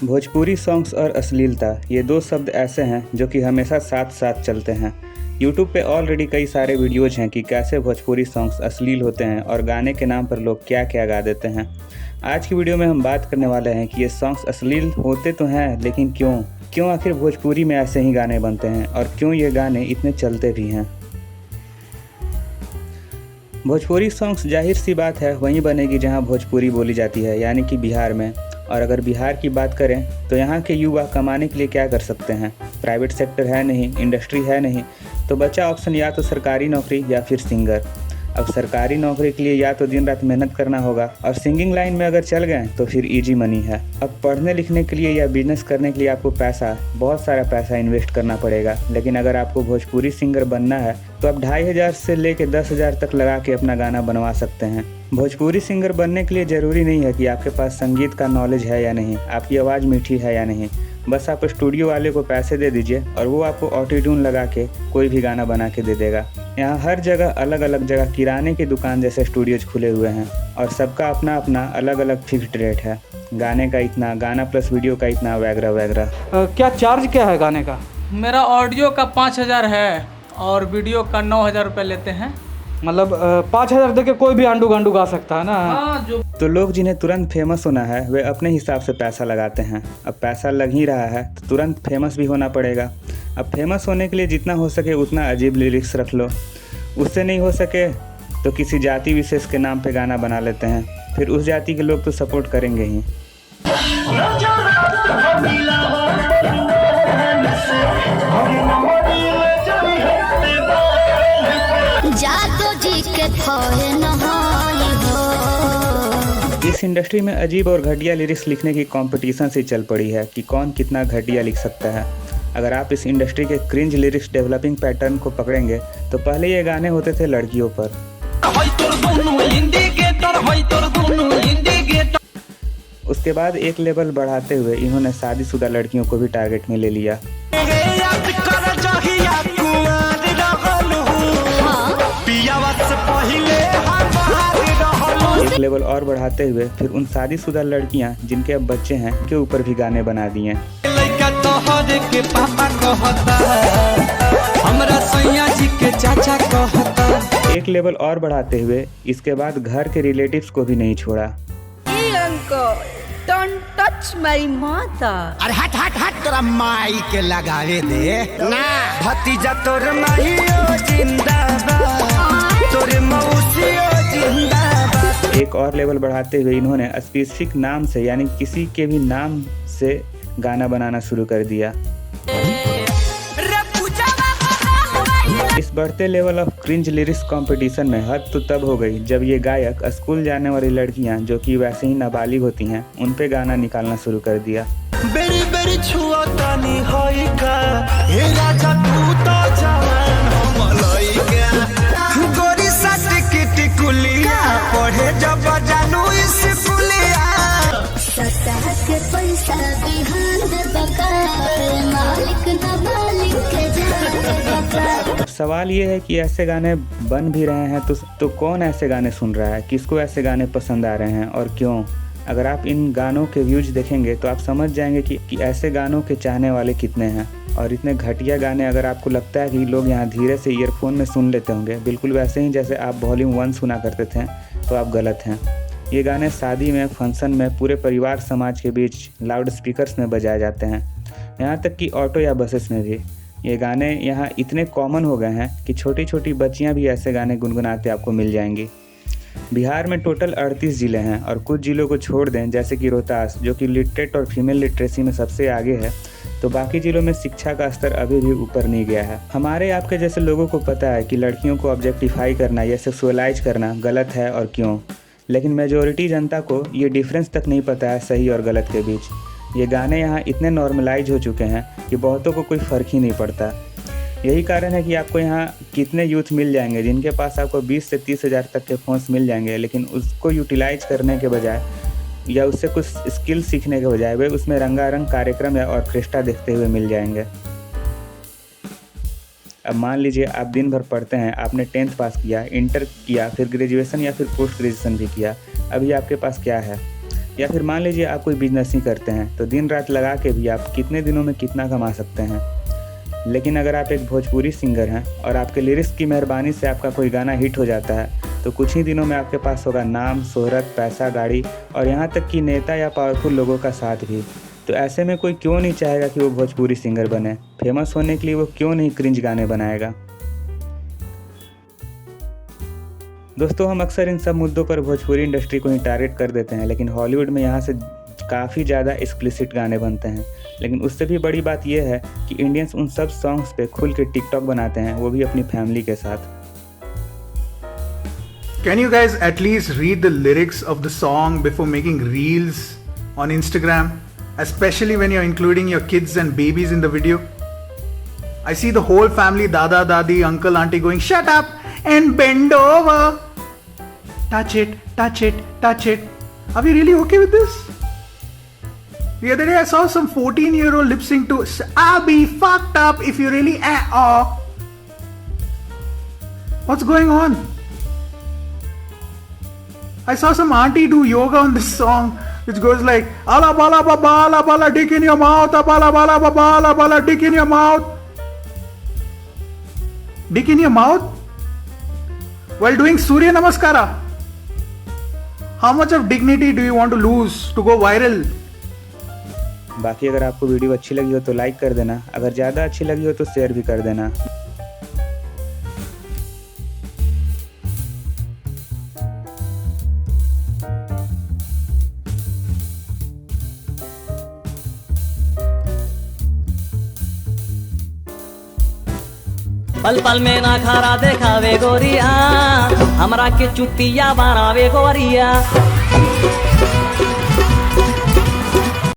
Bhojpuri songs और अश्लीलता ये दो शब्द ऐसे हैं जो कि हमेशा साथ साथ चलते हैं। यूट्यूब पे ऑलरेडी कई सारे वीडियोज़ हैं कि कैसे भोजपुरी सॉन्ग्स अश्लील होते हैं और गाने के नाम पर लोग क्या क्या गा देते हैं। आज की वीडियो में हम बात करने वाले हैं कि ये सॉन्ग्स अश्लील होते तो हैं, लेकिन क्यों आखिर भोजपुरी में ऐसे ही गाने बनते हैं और क्यों ये गाने इतने चलते भी हैं। भोजपुरी सॉन्ग्स जाहिर सी बात है वहीं बनेगी जहां भोजपुरी बोली जाती है, यानी कि बिहार में। और अगर बिहार की बात करें तो यहाँ के युवा कमाने के लिए क्या कर सकते हैं। प्राइवेट सेक्टर है नहीं, इंडस्ट्री है नहीं, तो बचा ऑप्शन या तो सरकारी नौकरी या फिर सिंगर। अब सरकारी नौकरी के लिए या तो दिन रात मेहनत करना होगा, और सिंगिंग लाइन में अगर चल गए तो फिर इजी मनी है। अब पढ़ने लिखने के लिए या बिजनेस करने के लिए आपको बहुत सारा पैसा इन्वेस्ट करना पड़ेगा, लेकिन अगर आपको भोजपुरी सिंगर बनना है तो आप 2500 से लेकर 10,000 तक लगा के अपना गाना बनवा सकते हैं। भोजपुरी सिंगर बनने के लिए ज़रूरी नहीं है कि आपके पास संगीत का नॉलेज है या नहीं, आपकी आवाज़ मीठी है या नहीं। बस आप स्टूडियो वाले को पैसे दे दीजिए और वो आपको ऑटो ट्यून लगा के कोई भी गाना बना के दे देगा। यहाँ हर जगह अलग अलग जगह किराने की दुकान जैसे स्टूडियोज खुले हुए हैं और सबका अपना अपना अलग अलग फिक्स्ड रेट है। गाने का इतना, गाना प्लस वीडियो का इतना, वगैरह वगैरह। क्या चार्ज क्या है गाने का? मेरा ऑडियो का 5,000 है और वीडियो का 9,000 रुपये लेते हैं। मतलब 5,000 दे के कोई भी आंडू गांडू गा सकता है ना? हाँ, जो तो लोग जिन्हें तुरंत फेमस होना है वे अपने हिसाब से पैसा लगाते हैं। अब पैसा लग ही रहा है तो तुरंत फेमस भी होना पड़ेगा। अब फेमस होने के लिए जितना हो सके उतना अजीब लिरिक्स रख लो, उससे नहीं हो सके तो किसी जाति विशेष के नाम पे गाना बना लेते हैं, फिर उस जाति के लोग तो सपोर्ट करेंगे ही। इस इंडस्ट्री में अजीब और घटिया लिरिक्स लिखने की कंपटीशन से चल पड़ी है कि कौन कितना घटिया लिख सकता है। अगर आप इस इंडस्ट्री के क्रिंज लिरिक्स डेवलपिंग पैटर्न को पकड़ेंगे तो पहले ये गाने होते थे लड़कियों पर। उसके बाद एक लेवल बढ़ाते हुए इन्होंने शादीशुदा लड़कियों को भी टारगेट में ले लिया। एक लेवल और बढ़ाते हुए फिर उन शादीशुदा लड़कियां जिनके अब बच्चे हैं के ऊपर भी गाने बना दिए। एक लेवल और बढ़ाते हुए इसके बाद घर के रिलेटिव्स को भी नहीं छोड़ा। Don't touch my mother. अरे हट हट हट, तोरा माई के लगावे दे ना। भतीजा तोर माहियो जिंदाबाद, तोर मौसियो जिंदाबाद। एक और लेवल बढ़ाते हुए इन्होंने स्पेसिफिक नाम से, यानी किसी के भी नाम से गाना बनाना शुरू कर दिया। इस बढ़ते level of cringe lyrics competition में हद तो तब हो गई जब ये गायक स्कूल जाने वाली लड़कियां जो कि वैसे ही नाबालिग होती हैं उन पे गाना निकालना शुरू कर दिया। बेरी बेरी छुआ तानी होई का, हे राजा तू तो जवान हो मलइका। गोरी सट की टिकुलिया पढ़े जब जानू स्कूलिया। सतह के पैसा बिहान बकार, मालिक न मालिक के जान। सवाल ये है कि ऐसे गाने बन भी रहे हैं तो कौन ऐसे गाने सुन रहा है, किसको ऐसे गाने पसंद आ रहे हैं और क्यों। अगर आप इन गानों के व्यूज देखेंगे तो आप समझ जाएंगे कि ऐसे गानों के चाहने वाले कितने हैं। और इतने घटिया गाने अगर आपको लगता है कि लोग यहाँ धीरे से ईयरफोन में सुन लेते होंगे, बिल्कुल वैसे ही जैसे आप वॉल्यूम 1 सुना करते थे, तो आप गलत हैं। ये गाने शादी में, फंक्शन में, पूरे परिवार समाज के बीच लाउड स्पीकर्स में बजाए जाते हैं, यहाँ तक कि ऑटो या बसेस में भी। ये गाने यहाँ इतने कॉमन हो गए हैं कि छोटी छोटी बच्चियाँ भी ऐसे गाने गुनगुनाते आपको मिल जाएंगी। बिहार में टोटल 38 ज़िले हैं और कुछ ज़िलों को छोड़ दें जैसे कि रोहतास, जो कि लिटरेट और फीमेल लिटरेसी में सबसे आगे है, तो बाकी ज़िलों में शिक्षा का स्तर अभी भी ऊपर नहीं गया है। हमारे आपके जैसे लोगों को पता है कि लड़कियों को ऑब्जेक्टिफाई करना या सेक्सुअलाइज करना गलत है और क्यों, लेकिन मेजॉरिटी जनता को ये डिफरेंस तक नहीं पता है सही और गलत के बीच। ये गाने यहाँ इतने नॉर्मलाइज हो चुके हैं कि बहुतों को कोई फ़र्क ही नहीं पड़ता। यही कारण है कि आपको यहाँ कितने यूथ मिल जाएंगे जिनके पास आपको 20 से 30,000 तक के फ़ोन्स मिल जाएंगे, लेकिन उसको यूटिलाइज करने के बजाय या उससे कुछ स्किल सीखने के बजाय वे उसमें रंगारंग कार्यक्रम या ऑर्केस्ट्रा देखते हुए मिल जाएंगे। अब मान लीजिए आप दिन भर पढ़ते हैं, आपने 10th पास किया, इंटर किया, फिर ग्रेजुएशन या फिर पोस्ट ग्रेजुएशन भी किया, अभी आपके पास क्या है? या फिर मान लीजिए आप कोई बिजनेस ही करते हैं, तो दिन रात लगा के भी आप कितने दिनों में कितना कमा सकते हैं। लेकिन अगर आप एक भोजपुरी सिंगर हैं और आपके लिरिक्स की मेहरबानी से आपका कोई गाना हिट हो जाता है, तो कुछ ही दिनों में आपके पास होगा नाम, शोहरत, पैसा, गाड़ी और यहाँ तक कि नेता या पावरफुल लोगों का साथ भी। तो ऐसे में कोई क्यों नहीं चाहेगा कि वो भोजपुरी सिंगर बने? फेमस होने के लिए वो क्यों नहीं क्रिंज गाने बनाएगा? दोस्तों, हम अक्सर इन सब मुद्दों पर भोजपुरी इंडस्ट्री को ही टारगेट कर देते हैं, लेकिन हॉलीवुड में यहाँ से काफ़ी ज़्यादा एक्सप्लिसिट गाने बनते हैं। लेकिन उससे भी बड़ी बात यह है कि इंडियंस उन सब सॉन्ग्स पे खुल के टिकटॉक बनाते हैं, वो भी अपनी फैमिली के साथ। Can you guys at least read the lyrics of the song before making reels on Instagram, especially when you're including your kids and babies in the video? I see the whole family, dada, dadi, uncle, auntie going, shut up and bend over. Touch it, touch it, touch it. Are we really okay with this? The other day I saw some 14-year-old lip sync to I'll be fucked up if you really What's going on? I saw some auntie do yoga on this song, which goes like ala bala bala bala dick in your mouth, bala bala bala bala dick in your mouth. Dick in your mouth? While doing Surya Namaskara. How much of dignity do you want to lose to go viral? बाकी अगर आपको video अच्छी लगी हो तो like कर देना, अगर ज़्यादा अच्छी लगी हो तो शेयर भी कर देना। पल पल में ना खारा देखावे गोरिया, हमरा के चुतिया बनावे गोरिया।